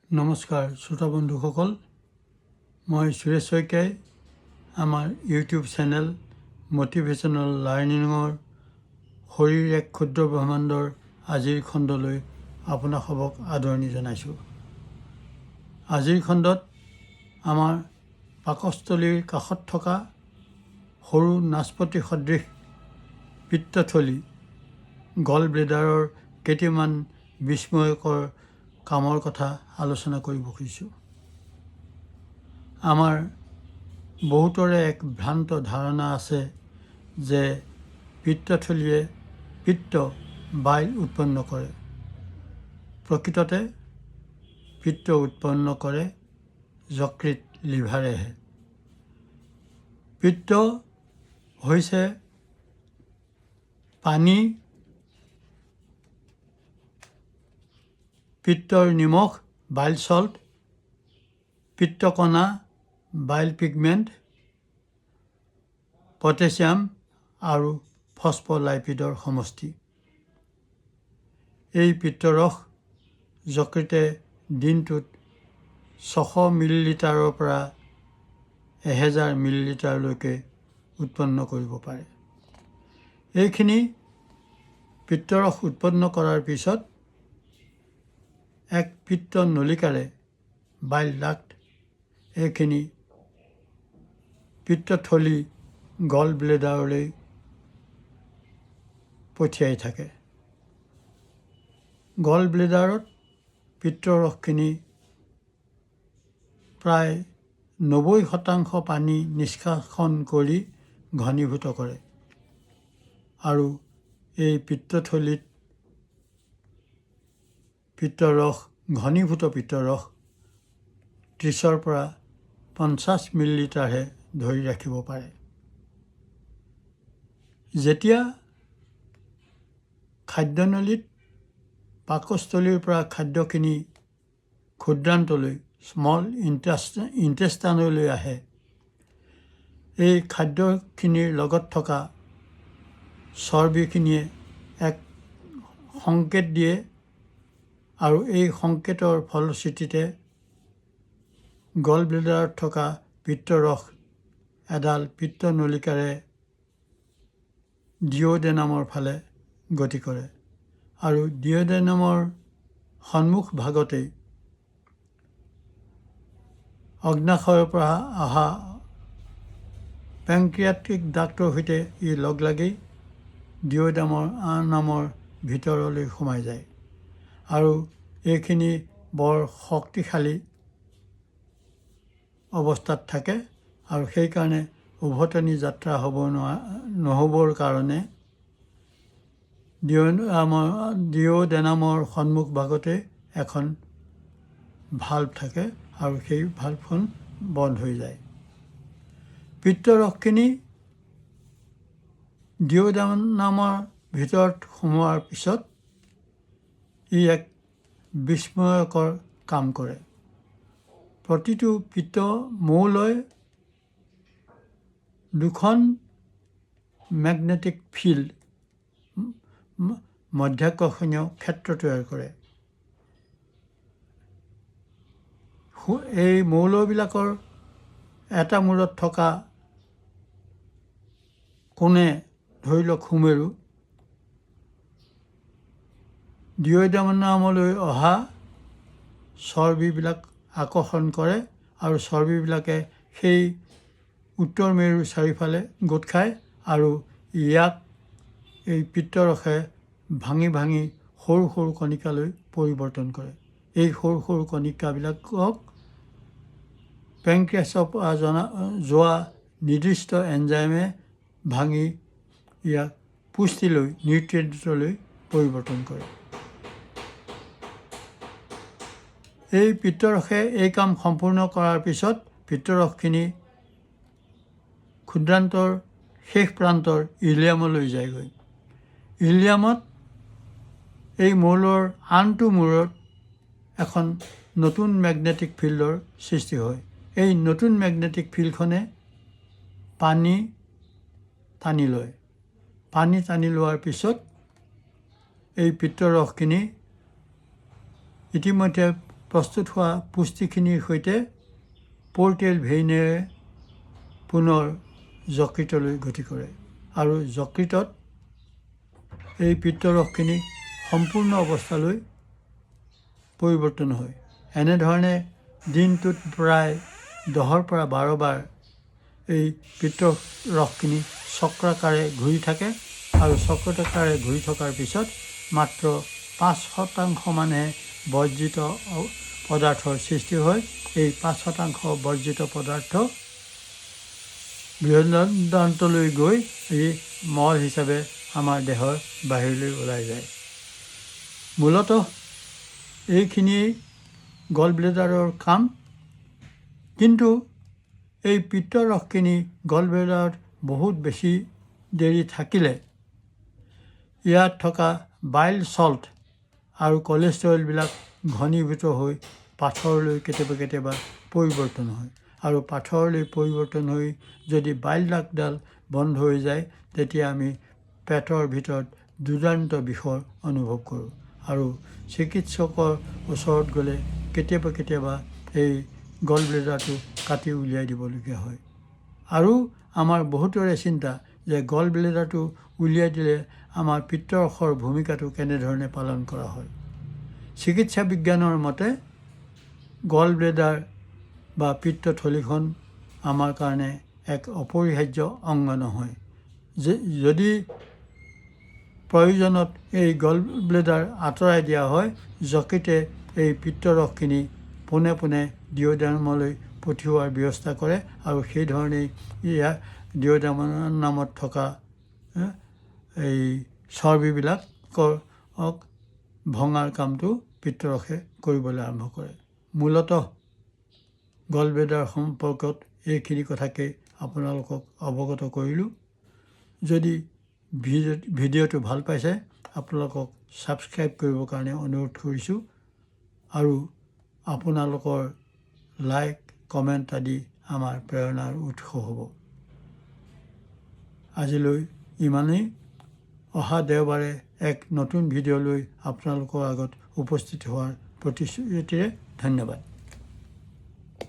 নমস্কাৰ শ্ৰোতা বন্ধুসকল, মই সুৰেশ শইকীয়াই আমাৰ ইউটিউব চেনেল মটিভেশ্যনেল লাৰ্ণিঙৰ শৰীৰ এক ক্ষুদ্ৰ ব্ৰহ্মাণ্ডৰ আজিৰ খণ্ডলৈ আপোনাসৱক আদৰণি জনাইছোঁ। আজিৰ খণ্ডত আমাৰ পাকস্থলীৰ কাষত থকা সৰু নাচপতি সদৃশ পিত্তথলী গল ব্লেডাৰৰ কেইটামান বিস্ময়কৰ কামৰ কথা আলোচনা কৰিব খুজিছোঁ। আমাৰ বহুতৰে এক ভ্ৰান্ত ধাৰণা আছে যে পিত্তথলীয়ে পিত্ত বাইল উৎপন্ন কৰে। প্ৰকৃততে পিত্ত উৎপন্ন কৰে যকৃত লিভাৰেহে। পিত্ত হৈছে পানী, পিত্তৰ নিমখ বাইল চল্ট, পিত্তকণা বাইল পিগমেণ্ট, পটাছিয়াম আৰু ফস্ফলাইপিডৰ সমষ্টি। এই পিত্তৰস যকৃতে দিনটোত 600 মিলিলিটাৰৰ পৰা 1000 মিলিলিটাৰলৈকে উৎপন্ন কৰিব পাৰে। এইখিনি পিত্তৰস উৎপন্ন কৰাৰ পিছত এক পিত্ত নলিকাৰে বাইল ডাক্ট এইখিনি পিত্তথলী গল ব্লেডাৰলৈ পঠিয়াই থাকে। গল ব্লেডাৰত পিত্তৰসখিনি প্ৰায় 90% পানী নিষ্কাশন কৰি ঘনীভূত কৰে আৰু এই পিত্তথলীত পিত্তৰস ঘনীভূত পিত্তৰস 30ৰ পৰা 50 মিলিলিটাৰহে ধৰি ৰাখিব পাৰে। যেতিয়া খাদ্যনলীত পাকস্থলীৰ পৰা খাদ্যখিনি ক্ষুদ্ৰান্তলৈ স্মল ইণ্টেষ্টাইনলৈ আহে, এই খাদ্যখিনিৰ লগত থকা চৰ্বিখিনিয়ে এক সংকেত দিয়ে আৰু এই সংকেতৰ ফলশ্ৰুতিতে গল ব্লেডাৰত থকা পিত্তৰস এডাল পিত্তনলিকাৰে ডিঅ'ডেনামৰ ফালে গতি কৰে আৰু ডিঅ'ডেনামৰ সন্মুখ ভাগতেই অগ্নাশয়ৰ পৰা অহা পেংক্ৰিয়াটিক ডাক্টৰ সৈতে ই লগ লাগি ডিঅ'ডেনামৰ ভিতৰলৈ সোমাই যায় আৰু এইখিনি বৰ শক্তিশালী অৱস্থাত থাকে আৰু সেইকাৰণে উভতনি যাত্ৰা নহ'বৰ কাৰণে ডিঅ'ডেনামৰ সন্মুখ ভাগতে এখন ভাল্ভ থাকে আৰু সেই ভাল্ভখন বন্ধ হৈ যায়। পিত্তৰসখিনি ডিঅ'ডেনামৰ ভিতৰত সোমোৱাৰ পিছত ই এক বিস্ময়কৰ কাম কৰে। প্ৰতিটো পিত্ত মৌলই দুখন মেগনেটিক ফিল্ড মধ্যাকৰ্ষণীয় ক্ষেত্ৰ তৈয়াৰ কৰে। এই মৌলবিলাকৰ এটা মূৰত থকা কোণে ধৰি লওক সুমেৰু ডিঅ'ডেনামলৈ অহা চৰ্বিবিলাক আকৰ্ষণ কৰে আৰু চৰ্বিবিলাকে সেই উত্তৰ মেৰুৰ চাৰিওফালে গোট খায় আৰু ইয়াক এই পিত্তৰসে ভাঙি ভাঙি সৰু সৰু কণিকালৈ পৰিৱৰ্তন কৰে। এই সৰু সৰু কণিকাবিলাকক পেংক্ৰিয়াছৰ পৰা যোৱা নিৰ্দিষ্ট এনজাইমে ভাঙি ইয়াক পুষ্টিলৈ নিউট্ৰিয়েণ্টলৈ পৰিৱৰ্তন কৰে। এই পিত্তৰসে এই কাম সম্পূৰ্ণ কৰাৰ পিছত পিত্তৰসখিনি ক্ষুদ্ৰান্তৰ শেষ প্ৰান্তৰ ইলিয়ামলৈ যায়গৈ। ইলিয়ামত এই মৌলৰ আনটো মূৰত এখন নতুন মেগনেটিক ফিল্ডৰ সৃষ্টি হয়। এই নতুন মেগনেটিক ফিল্ডখনে পানী টানি লয়। পানী টানি লোৱাৰ পিছত এই পিত্তৰসখিনি ইতিমধ্যে প্ৰস্তুত হোৱা পুষ্টিখিনিৰ সৈতে পৰ্টেল ভেইনেৰে পুনৰ যকৃতলৈ গতি কৰে আৰু যকৃতত এই পিত্তৰসখিনি সম্পূৰ্ণ অৱস্থালৈ পৰিৱৰ্তন হয়। এনেধৰণে দিনটোত প্ৰায় 10ৰ পৰা 12 বাৰ এই পিত্তৰসখিনি চক্ৰাকাৰে ঘূৰি থাকে আৰু চক্ৰাকাৰে ঘূৰি থকাৰ পিছত মাত্ৰ 5% মানহে বৰ্জিত পদাৰ্থৰ সৃষ্টি হয়। এই 5% বৰ্জিত পদাৰ্থ বৃহদান্ত্ৰলৈ গৈ এই মল হিচাপে আমাৰ দেহৰ বাহিৰলৈ ওলাই যায়। মূলতঃ এইখিনিয়েই গল ব্লেডাৰৰ কাম। কিন্তু এই পিত্তৰসখিনি গল ব্লেডাৰত বহুত বেছি দেৰি থাকিলে ইয়াত থকা বাইল চল্ট আৰু কলেষ্ট্ৰলবিলাক ঘনীভূত হৈ পাথৰলৈ কেতিয়াবা পৰিৱৰ্তন হয় আৰু পাথৰলৈ পৰিৱৰ্তন হৈ যদি বাইল ডাকডাল বন্ধ হৈ যায় তেতিয়া আমি পেটৰ ভিতৰত দুৰ্দান্ত বিষৰ অনুভৱ কৰোঁ আৰু চিকিৎসকৰ ওচৰত গ'লে কেতিয়াবা এই গল ব্লেডাৰটো কাটি উলিয়াই দিবলগীয়া হয়। আৰু আমাৰ বহুতৰে চিন্তা যে গল ব্লেডাৰটো উলিয়াই দিলে আমাৰ পিত্তৰসৰ ভূমিকাটো কেনেধৰণে পালন কৰা হয়। চিকিৎসা বিজ্ঞানৰ মতে গল ব্লেডাৰ বা পিত্তথলীখন আমাৰ কাৰণে এক অপৰিহাৰ্য অংগ নহয়। যদি প্ৰয়োজনত এই গল ব্লেডাৰ আঁতৰাই দিয়া হয় যকৃতে এই পিত্তৰসখিনি পোনে পোনে ডিঅ'ডাৰ্মলৈ পঠিওৱাৰ ব্যৱস্থা কৰে আৰু সেইধৰণেই ডিঅ'ডাৰ্মত থকা এই চৰ্বিবিলাকৰ ভঙাৰ কামটো পিত্তৰসে কৰিবলৈ আৰম্ভ কৰে। মূলতঃ গল ব্লেডাৰ সম্পৰ্কত এইখিনি কথাকে আপোনালোকক অৱগত কৰিলোঁ। যদি ভিডিঅ'টো ভাল পাইছে আপোনালোকক ছাবস্ক্ৰাইব কৰিবৰ কাৰণে অনুৰোধ কৰিছোঁ আৰু আপোনালোকৰ লাইক কমেণ্ট আদি আমাৰ প্ৰেৰণাৰ উৎস হ'ব। আজিলৈ ইমানেই। অহা দেওবাৰে এক নতুন ভিডিঅ' লৈ আপোনালোকৰ আগত উপস্থিত হোৱাৰ প্ৰতিশ্ৰুতিৰে ধন্যবাদ।